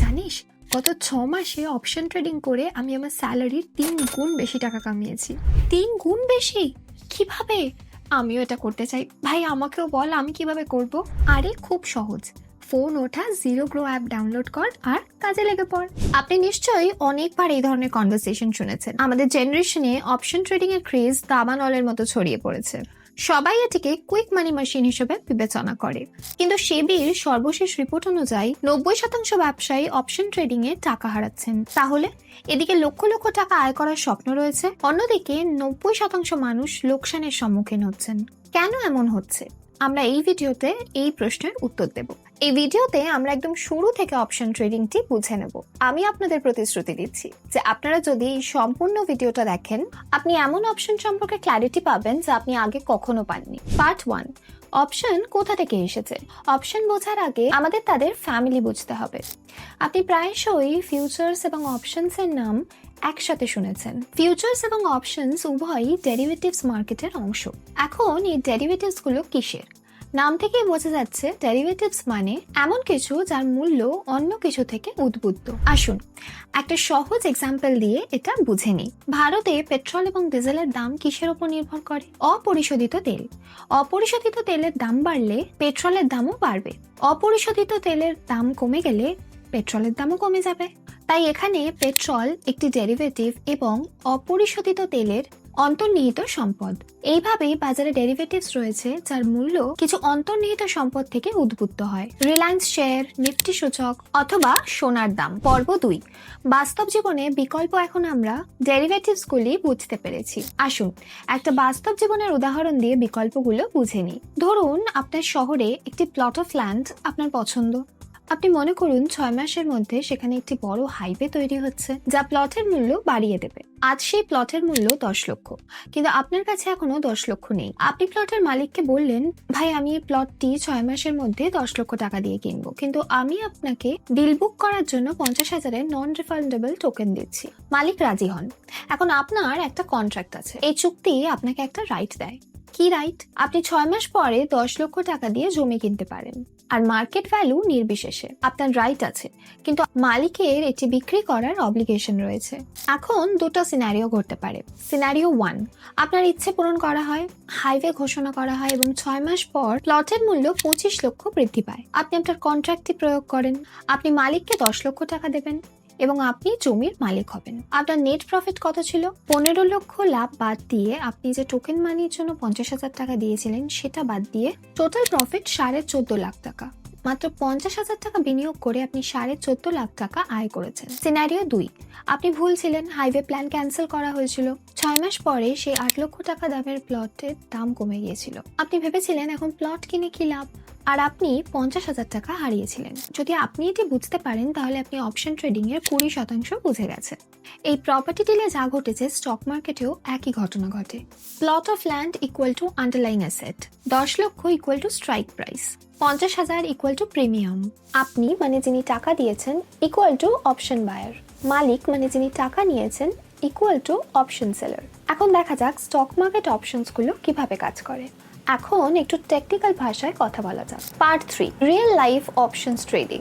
জানিস গত 6 মাসে অপশন ট্রেডিং করে আমি আমার স্যালারির 3 গুণ বেশি টাকা কামিয়েছি। 3 গুণ বেশি? কিভাবে? আমিও এটা করতে চাই ভাই, আমাকেও বল আমি কিভাবে করব। আরে খুব সহজ, ফোন ওঠা জিরো গ্রো অ্যাপ ডাউনলোড কর আর কাজে লেগে পড়। আপনি নিশ্চয়ই অনেকবার এই ধরনের কনভারসেশন শুনেছেন। আমাদের জেনারেশনে অপশন ট্রেডিং এর ক্রেজ দাবানলের মতো ছড়িয়ে পড়েছে। সবাই এটিকে কুইক মানি মেশিন হিসেবে বিবেচনা করে, কিন্তু সেবির সর্বশেষ রিপোর্ট অনুযায়ী 90% ব্যবসায়ী অপশন ট্রেডিং এ টাকা হারাচ্ছেন। তাহলে এদিকে লক্ষ লক্ষ টাকা আয় করার স্বপ্ন রয়েছে, অন্যদিকে 90% মানুষ লোকসানের সম্মুখীন হচ্ছেন। কেন এমন হচ্ছে? আমরা এই ভিডিওতে এই প্রশ্নের উত্তর দেব। এই ভিডিওতে আমরা একদম শুরু থেকে অপশন ট্রেডিংটি বুঝে নেব। আমি আপনাদের প্রতিশ্রুতি দিচ্ছি যে আপনারা যদি এই সম্পূর্ণ ভিডিওটা দেখেন, আপনি এমন অপশন সম্পর্কে ক্ল্যারিটি পাবেন যা আপনি আগে কখনো পাননি। পার্ট 1, অপশন কোথা থেকে এসেছে। অপশন বোঝার আগে আমাদের তাদের ফ্যামিলি বুঝতে হবে। আপনি প্রায়শই ফিউচার্স এবং অপশনস এর নাম একসাথে শুনেছেন। ফিউচার্স এবং অপশনস উভয়ই ডেরিভেটিভস মার্কেটের অংশ। এখন এই ডেরিভেটিভস গুলো কিসের? নাম থেকেই বোঝা যাচ্ছে ডেরিভেটিভস মানে এমন কিছু যার মূল্য অন্য কিছু থেকে উদ্বুদ্ধ। আসুন একটা সহজ এক্সাম্পল দিয়ে এটা বুঝে নিই। ভারতে পেট্রোল এবং ডিজেলের দাম কিসের উপর নির্ভর করে? অপরিশোধিত তেল। অপরিশোধিত তেলের দাম বাড়লে পেট্রোলের দামও বাড়বে। অপরিশোধিত তেলের দাম কমে গেলে পেট্রোলের দামও কমে যাবে। তাই এখানে পেট্রোল একটি ডেরিভেটিভ এবং অপরিশোধিত তেলের অন্তর্নিহিত সম্পদ। এইভাবেই বাজারে ডেরিভেটিভস রয়েছে যার মূল্য কিছু অন্তর্নিহিত সম্পদ থেকে উদ্বুদ্ধ হয়। রিলায়েন্স শেয়ার, নিফটি সূচক অথবা সোনার দাম। পর্ব 2, বাস্তব জীবনে বিকল্প। এখন আমরা ডেরিভেটিভস গুলি বুঝতে পেরেছি, আসুন একটা বাস্তব জীবনের উদাহরণ দিয়ে বিকল্পগুলো বুঝে নিই। ধরুন আপনার শহরে একটি প্লট অফ ল্যান্ড আপনার পছন্দ। আপনি মনে করুন 6 মাসের মধ্যে সেখানে একটি বড় হাইওয়ে তৈরি হচ্ছে যা প্লটের মূল্য বাড়িয়ে দেবে। আজ সেই প্লটের মূল্য 10 লক্ষ, কিন্তু আপনার কাছে এখনো 10 লক্ষ নেই। আপনি প্লটের মালিককে বললেন, ভাই আমি এই প্লটটি 6 মাসের মধ্যে 10 লক্ষ টাকা দিয়ে কিনবো, কিন্তু আমি আপনাকে ডিল বুক করার জন্য 50,000-এর নন রিফান্ডেবল টোকেন দিচ্ছি। মালিক রাজি হন। এখন আপনার একটা কন্ট্রাক্ট আছে। এই চুক্তি আপনাকে একটা রাইট দেয়। কি রাইট? আপনি 6 মাস পরে 10 লক্ষ টাকা দিয়ে জমি কিনতে পারেন, আর মার্কেট ভ্যালু নির্বিশেষে আপনার রাইট আছে, কিন্তু মালিকের এটি বিক্রি করার অব্লিগেশন রয়েছে। এখন দুটো সিনারিও ঘটতে পারে। সিনারিও 1, আপনার ইচ্ছে পূরণ করা হয়, হাইওয়ে ঘোষণা করা হয় এবং 6 মাস পর প্লটের মূল্য 25 লক্ষ বৃদ্ধি পায়। আপনি আপনার কন্ট্রাক্টটি প্রয়োগ করেন, আপনি মালিককে 10 লক্ষ টাকা দেবেন এবং আপনি জমির মালিক হবেন। আপনার নেট প্রফিট কত ছিল? 15 লক্ষ লাভ বাদ দিয়ে আপনি যে টোকেন মানির জন্য 50,000 টাকা দিয়েছিলেন সেটা বাদ দিয়ে টোটাল প্রফিট 14.5 লাখ টাকা। মাত্র 50,000 টাকা বিনিয়োগ করে আপনি 14.5 লাখ টাকা আয় করেছেন। সিনারিও 2, আপনি ভুল ছিলেন, হাইওয়ে প্ল্যান ক্যান্সেল করা হয়েছিল। 6 মাস পরে সেই 8 লক্ষ টাকা দামের প্লটের দাম কমে গিয়েছিল। আপনি ভেবেছিলেন এখন প্লট কিনে কি লাভ, আর আপনি 50,000 টাকা হারিয়েছিলেন। যদি আপনি এটি বুঝতে পারেন তাহলে আপনি অপশন ট্রেডিং এর 20% বুঝে গেছেন। এই প্রপার্টি ডিলে যা ঘটেছে স্টক মার্কেটেও একই ঘটনা ঘটে। Plot of land equal to underlying asset, 10 লক্ষ equal to strike price, 50,000 equal to premium. আপনি মানে যিনি টাকা দিয়েছেন ইকুয়াল টু অপশন বায়ার, মালিক মানে যিনি টাকা নিয়েছেন ইকুয়াল টু অপশন সেলার। এখন দেখা যাক স্টক মার্কেট অপশনস গুলো কিভাবে কাজ করে। এখন একটু টেকনিক্যাল ভাষায় কথা বলা যাক। Part 3, real life options trading.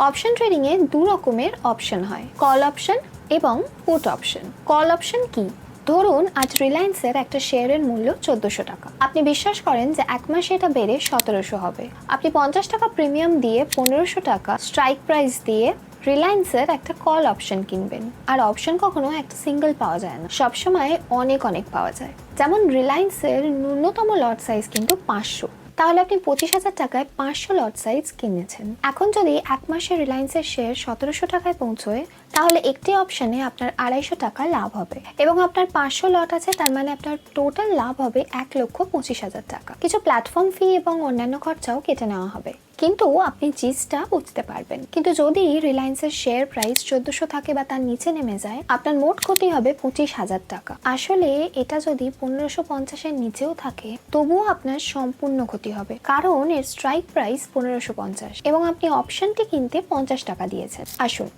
Option trading এ দু রকমের অপশন হয়, কল অপশন এবং পুট অপশন। কল অপশন কি? ধরুন আজ রিলায়েন্সের একটা শেয়ারের মূল্য 1400 টাকা। আপনি বিশ্বাস করেন যে 1 মাসে এটা বেড়ে 1700 হবে। আপনি 50 টাকা প্রিমিয়াম দিয়ে 1500 টাকা স্ট্রাইক প্রাইস দিয়ে রিলায়েন্সের একটা কল অপশন কিনবেন। আর অপশন কখনো একটা সিঙ্গেল পাওয়া যায় না, সবসময় অনেক অনেক পাওয়া যায়। যেমন রিলায়েন্সের ন্যূনতম লট সাইজ কিন্তু 500, তাহলে আপনি 25,000 টাকায় 500 লট সাইজ কিনেছেন। এখন যদি 1 মাসে রিলায়েন্সের শেয়ার 1700 টাকায় পৌঁছয়, তাহলে একটি অপশনে আপনার 250 টাকা লাভ হবে এবং আপনার 500 লট আছে, তার মানে আপনার টোটাল লাভ হবে 1,25,000 টাকা। কিছু প্ল্যাটফর্ম ফি এবং অন্যান্য খরচাও কেটে নেওয়া হবে, কিন্তু আপনি জিনিসটা বুঝতে পারবেন। কিন্তু যদি রিলায়েন্সের শেয়ার প্রাইস 1400 থাকে বা তার নিচে নেমে যায়, আপনার মোট ক্ষতি হবে 25,000 টাকা। আসলে এটা যদি 1550-এর নিচেও থাকে তবুও আপনার সম্পূর্ণ ক্ষতি হবে, কারণ এর স্ট্রাইক প্রাইস 1550 এবং আপনি অপশনটি কিনতে 50 টাকা দিয়েছেন। আসুন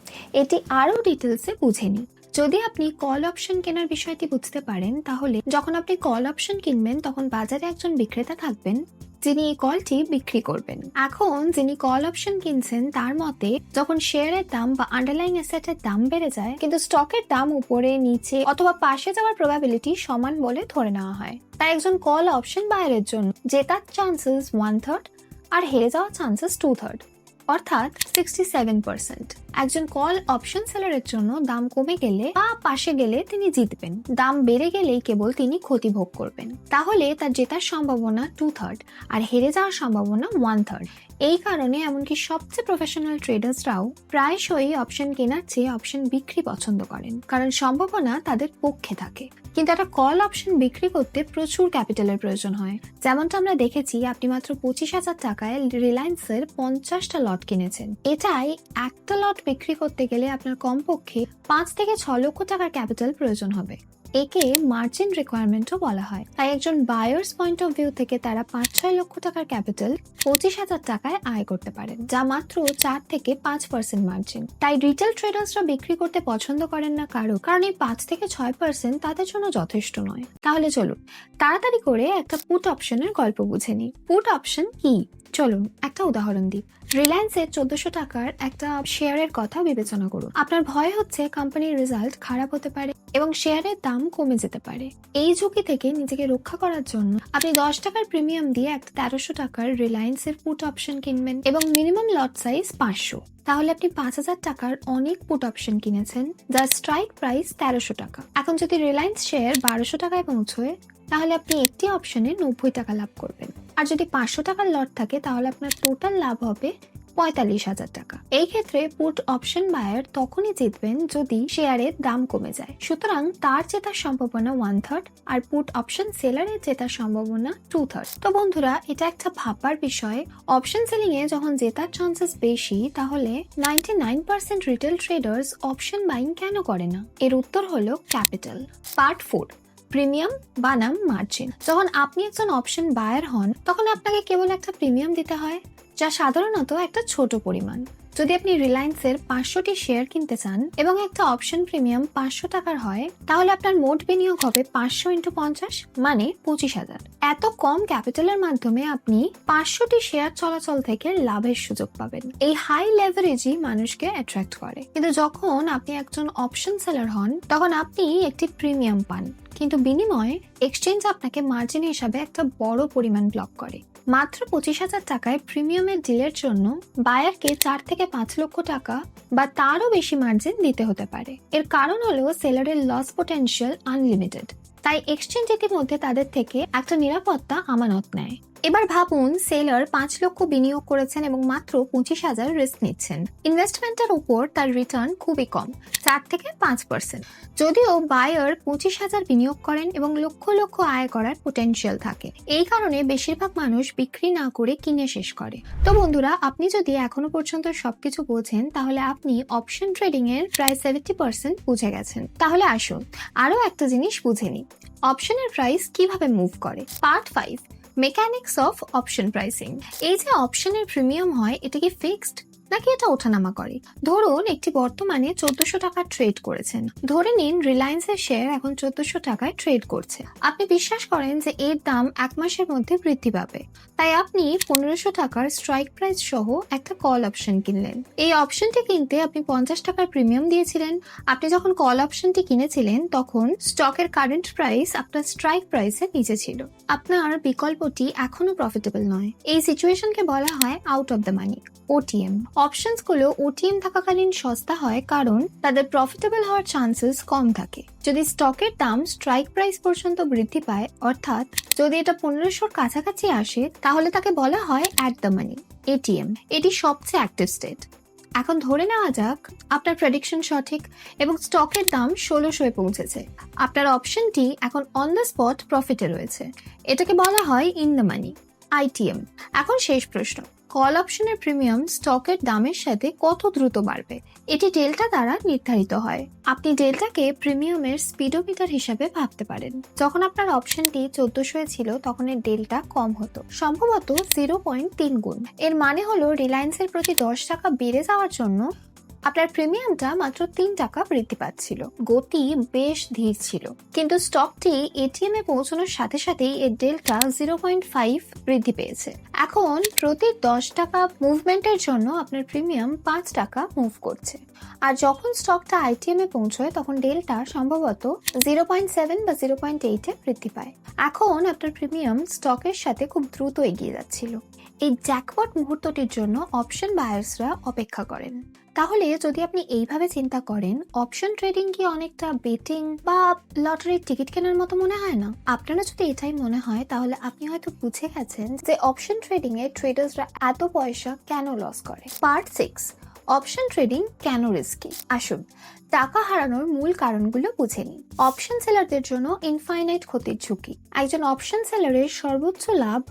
এটি আরো ডিটেলসে বুঝে নিই। যদি আপনি কল অপশন কেনার বিষয়টি বুঝতে পারেন, তাহলে যখন আপনি কল অপশন কিনবেন তখন বাজারে একজন বিক্রেতা থাকবেন যিনি এই কলটি বিক্রি করবেন। এখন যিনি কল অপশন কিনছেন তার মতে যখন শেয়ারের দাম বা আন্ডারলাইং অ্যাসেটের দাম বেড়ে যায় কিন্তু স্টকের দাম উপরে নিচে অথবা পাশে যাওয়ার প্রবাবিলিটি সমান বলে ধরে নেওয়া হয়, তাই একজন কল অপশন বায়ারের জন্য জেতার চান্সেস 1/3 আর হেরে যাওয়ার চান্সেস 2/3, অর্থাৎ 67%। একজন কল অপশন সেলারের জন্য দাম কমে গেলে বা পাশে গেলে তিনি জিতবেন, দাম বেড়ে গেলেই কেবল তিনি ক্ষতি ভোগ করবেন। তাহলে তার জেতার সম্ভাবনা 2/3 আর হেরে যাওয়ার সম্ভাবনা 1/3। এই কারণে এমনকি সবচেয়ে প্রফেশনাল ট্রেডার্সরাও প্রায়শই অপশন কেনার চেয়ে অপশন বিক্রি পছন্দ করেন, কারণ সম্ভাবনা তাদের পক্ষে থাকে। কিন্তু একটা কল অপশন বিক্রি করতে প্রচুর ক্যাপিটালের প্রয়োজন হয়। যেমনটা আমরা দেখেছি, আপনি মাত্র 25,000 টাকায় রিলায়েন্সের 50টা লট কিনেছেন। এটাই একটা লট বিক্রি করতে গেলে আপনার কমপক্ষে 5 থেকে 6 লক্ষ টাকার ক্যাপিটাল প্রয়োজন হবে। একে মার্জিন রিকোয়ারমেন্টও বলা হয়। তাই একজন বায়ার্স পয়েন্ট অফ ভিউ থেকে তারা 5-6 লক্ষ টাকার ক্যাপিটাল 25,000 টাকায় আয় করতে পারেন, যা মাত্র 4 থেকে 5% মার্জিন। তাই রিটেল ট্রেডার্সরা বিক্রি করতে পছন্দ করেন না কারণ এই 5 থেকে 6% তাদের জন্য যথেষ্ট নয়। তাহলে চলুন তাড়াতাড়ি করে একটা পুট অপশনের গল্প বুঝে নিই। পুট অপশন কি? চলুন একটা উদাহরণ দিই। রিলায়েন্সের 1400 টাকার একটা শেয়ারের কথা বিবেচনা করুন। আপনার ভয় হচ্ছে কোম্পানির রেজাল্ট খারাপ হতে পারে এবং শেয়ারের দাম কমে যেতে পারে। এই ঝুঁকি থেকে নিজেকে রক্ষা করার জন্য আপনি 10 টাকার প্রিমিয়াম দিয়ে একটা 1300 টাকার রিলায়েন্সের পুট অপশন কিনবেন এবং মিনিমাম লট সাইজ 500। তাহলে আপনি 5,000 টাকার অনেক পুট অপশন কিনেছেন, যার স্ট্রাইক প্রাইস 1300 টাকা। এখন যদি রিলায়েন্স শেয়ার 1200 টাকায় পৌঁছয় তাহলে আপনি একটি অপশনে 90 টাকা লাভ করবেন। আর যদি 500 টাকার লট থাকে তাহলে আপনার টোটাল লাভ হবে 45,000 টাকা। এই ক্ষেত্রে পুট অপশন বায়ার তখনই জিতবেন যদি শেয়ারের দাম কমে যায়। সুতরাং তার জেতার সম্ভাবনা 1/3 আর পুট অপশন সেলারের জেতার সম্ভাবনা 2/3। তো বন্ধুরা, এটা একটা ভাববার বিষয়। অপশন সেলিং এ যখন জেতার চান্সেস বেশি তাহলে 99% রিটেল ট্রেডার্স অপশন বাইং কেন করে না? এর উত্তর হলো ক্যাপিটাল। পার্ট 4, প্রিমিয়াম বানাম মার্জিন। যখন আপনি একজন অপশন বায়ার হন তখন আপনাকে কেবল একটা প্রিমিয়াম দিতে হয়, যা সাধারণত একটা ছোট পরিমাণ। যদি আপনি রিলায়েন্সের 500টি শেয়ার কিনতে চান এবং একটা অপশন প্রিমিয়াম 500 টাকার হয় তাহলে আপনার মোট বিনিয়োগ হবে 500 × 50 মানে 25,000। এত কম ক্যাপিটালের মাধ্যমে আপনি 500টি শেয়ার চলাচল থেকে লাভের সুযোগ পাবেন। এই হাই লেভারেজই মানুষকে অ্যাট্রাক্ট করে। কিন্তু যখন আপনি একজন অপশন সেলার হন তখন আপনি একটি প্রিমিয়াম পান, কিন্তু বিনিময়ে এক্সচেঞ্জ আপনাকে মার্জিন হিসাবে একটা বড় পরিমাণ ব্লক করে। মাত্র 25,000 টাকায় প্রিমিয়ামের ডিলের জন্য বায়ারকে 4 থেকে 5 লক্ষ টাকা বা তারও বেশি মার্জিন দিতে হতে পারে। এর কারণ হলো সেলারের লস পোটেনশিয়াল আনলিমিটেড। তাই এক্সচেঞ্জ ইতিমধ্যে তাদের থেকে একটা নিরাপত্তা আমানত নেয়। এবার ভাবুন, সেলার 5 লক্ষ বিনিয়োগ করেছেন এবং মাত্র 25,000 রিস্ক নিচ্ছেন। ইনভেস্টমেন্টের উপর তার রিটার্ন খুবই কম, 4 থেকে 5%। যদিও বায়ার 25,000 বিনিয়োগ করেন এবং লক্ষ লক্ষ আয় করার পোটেনশিয়াল থাকে। এই কারণে বেশিরভাগ মানুষ বিক্রি না করে কিনে শেষ করে। তো বন্ধুরা, আপনি যদি এখনো পর্যন্ত সবকিছু বোঝেন তাহলে আপনি অপশন ট্রেডিং এর প্রায় 70% বুঝে গেছেন। তাহলে আসুন আরো একটা জিনিস বুঝে নিই, অপশনের প্রাইস কিভাবে মুভ করে। Part 5, mechanics of option pricing. এই যে অপশনের প্রিমিয়াম হয়, এটা কি ফিক্সড নাকি এটা ওঠানামা করে? ধরুন একটি বর্তমানে 1400 টাকা ট্রেড করেছেন। ধরে নিন রিলায়েন্সের শেয়ার এখন 1400 টাকায় ট্রেড করছে। আপনি বিশ্বাস করেন যে এর দাম 1 মাসের মধ্যে বৃদ্ধি পাবে, তাই আপনি 1500 টাকার স্ট্রাইক প্রাইস সহ একটা কল অপশন কিনলেন। এই অপশনটি কিনতে আপনি 50 টাকার প্রিমিয়াম দিয়েছিলেন। আপনি যখন কল অপশনটি কিনেছিলেন তখন স্টকের কারেন্ট প্রাইস আপনার স্ট্রাইক প্রাইসের নিচে ছিল। আপনার বিকল্পটি এখনো প্রফিটেবল নয়। এই সিচুয়েশনকে বলা হয় out of the money, OTM. Options গুলো ওটিএম থাকাকালীন সস্তা হয় কারণ তাদের প্রফিটেবল হওয়ার চান্সেস কম থাকে। যদি স্টকের দাম স্ট্রাইক প্রাইস পর্যন্ত বৃদ্ধি পায়, অর্থাৎ যদি এটা 1500-র কাছাকাছি আসে, তাহলে তাকে বলা হয় অ্যাট দ্য মানি, এটিএম। এটি সবচেয়ে অ্যাক্টিভ স্টেট। এখন ধরে নেওয়া যাক আপনার প্রেডিকশন সঠিক এবং স্টকের দাম 1600-এ পৌঁছেছে। আপনার অপশনটি এখন অন দ্য স্পট প্রফিটে রয়েছে। এটাকে বলা হয় ইন দ্য মানি, আইটিএম। এখন শেষ প্রশ্ন, কল অপশনের প্রিমিয়াম স্টকের দামের সাথে কত দ্রুত বাড়বে? এটি ডেল্টা দ্বারা নির্ধারিত হয়। আপনি ডেল্টাকে প্রিমিয়ামের স্পিডোমিটার হিসাবে ভাবতে পারেন। যখন আপনার অপশনটি 1400-এ ছিল তখন এর ডেল্টা কম হতো, সম্ভবত 0.3 গুণ। এর মানে হলো রিলায়েন্সের প্রতি 10 টাকা বেড়ে যাওয়ার জন্য আপনার প্রিমিয়ামটা মাত্র 3 টাকা বৃদ্ধি পাচ্ছিল। গতি বেশ ধীর ছিল, কিন্তু স্টকটি এটিএম এ পৌঁছানোর সাথে সাথেই এর ডেল্টা 0.5 বৃদ্ধি পেয়েছে। এখন প্রতি 10 টাকা মুভমেন্টের জন্য আপনার প্রিমিয়াম 5 টাকা মুভ করছে। আর যখন স্টকটা আইটিএম এ পৌঁছয় তখন ডেল্টা সম্ভবত 0.7 বা 0.8 এ বৃদ্ধি পায়। এখন আপনার প্রিমিয়াম স্টকের সাথে খুব দ্রুত এগিয়ে যাচ্ছিল। এই জ্যাকপট মুহূর্তটির জন্য অপশন বায়ার্সরা অপেক্ষা করেন। তাহলে যদি আপনি এইভাবে চিন্তা করেন, অপশন ট্রেডিং কি অনেকটা বেটিং বা লটারির টিকিট কেনার মতো মনে হয় না? আপনারা যদি এটাই মনে হয় তাহলে আপনি হয়তো বুঝে গেছেন যে অপশন ট্রেডিং এ ট্রেডার্সরা এত পয়সা কেন লস করে। পার্ট 6, অপশন ট্রেডিং কেন রিস্কি। আসুন টাকা হারানোর মূল কারণগুলো বুঝে নিন। অপশন সেলারদের জন্য ইনফাইনাইট ক্ষতির ঝুঁকি। একজন অপশন সেলারের সর্বোচ্চ লাভ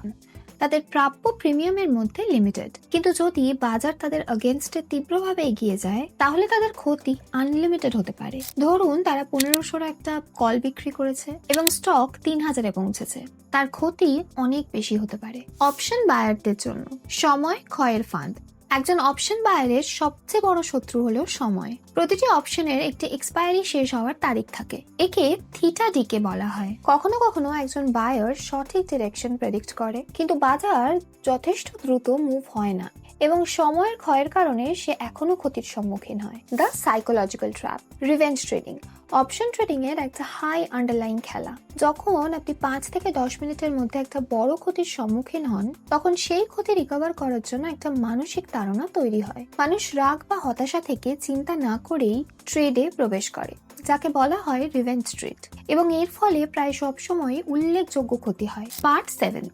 তাদের প্রাপ্য প্রিমিয়ামের মধ্যে লিমিটেড, কিন্তু যদি বাজার তাদের এগেনস্টে তীব্রভাবে এগিয়ে যায় তাহলে তাদের ক্ষতি আনলিমিটেড হতে পারে। ধরুন তারা 1500 একটা কল বিক্রি করেছে এবং স্টক 3000-এ পৌঁছেছে, তার ক্ষতি অনেক বেশি হতে পারে। অপশন বায়ারদের জন্য সময় ক্ষয়ের ফাঁদ। একজন অপশন বায়ারের সবচেয়ে বড় শত্রু হলো সময়। প্রতিটি অপশনের একটি এক্সপায়ারি শেষ হওয়ার তারিখ থাকে, একে থিটা ডিকে বলা হয়। কখনো কখনো একজন বায়ার সঠিক ডিরেকশন প্রেডিক্ট করে, কিন্তু বাজার যথেষ্ট দ্রুত মুভ হয় না এবং সময়ের ক্ষয়ের কারণে সে এখনো ক্ষতির সম্মুখীন হয়। The psychological trap. Revenge trading. Option trading এর একটা হাই আন্ডারলাইন খেলা। যখন আপনি 5 থেকে 10 মিনিটের মধ্যে একটা বড় ক্ষতির সম্মুখীন হন তখন সেই ক্ষতি রিকভার করার জন্য একটা মানসিক তাড়না তৈরি হয়। মানুষ রাগ বা হতাশা থেকে চিন্তা না করেই ট্রেডে প্রবেশ করে, যাকে বলা হয় রিভেঞ্জ ট্রেড, এবং এর ফলে প্রায় সবসময় উল্লেখযোগ্য ক্ষতি হয়। Part 7,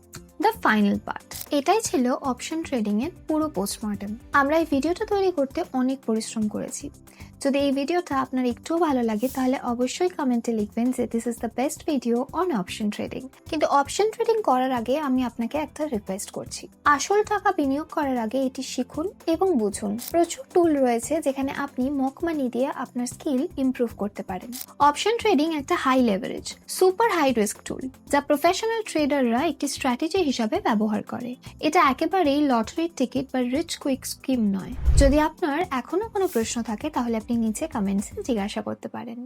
the final part. এটাই ছিল অপশন ট্রেডিং এর পুরো পোস্টমর্টম। আমরা এই ভিডিওটা তৈরি করতে অনেক পরিশ্রম করেছি। যদি এই ভিডিওটা আপনার একটু ভালো লাগে তাহলে অবশ্যই কমেন্টে লিখবেন যে this is the best video on option trading. কিন্তু অপশন ট্রেডিং করার আগে আমি আপনাকে একটা রিকোয়েস্ট করছি, আসল টাকা বিনিয়োগ করার আগে এটি শিখুন এবং বুঝুন। প্রচুর টুল রয়েছে যেখানে আপনি মক মানি দিয়ে আপনার স্কিল ইমপ্রুভ করতে পারেন। অপশন ট্রেডিং একটা high leverage super high risk tool যা প্রফেশনাল ট্রেডাররা একটি স্ট্র্যাটেজি হিসাবে ব্যবহার করে। এটা একেবারেই লটারির টিকিট বা রিচ কুইক স্কিম নয়। যদি আপনার এখনো কোনো প্রশ্ন থাকে তাহলে আপনি নিচে কমেন্টসে জিজ্ঞাসা করতে পারেন।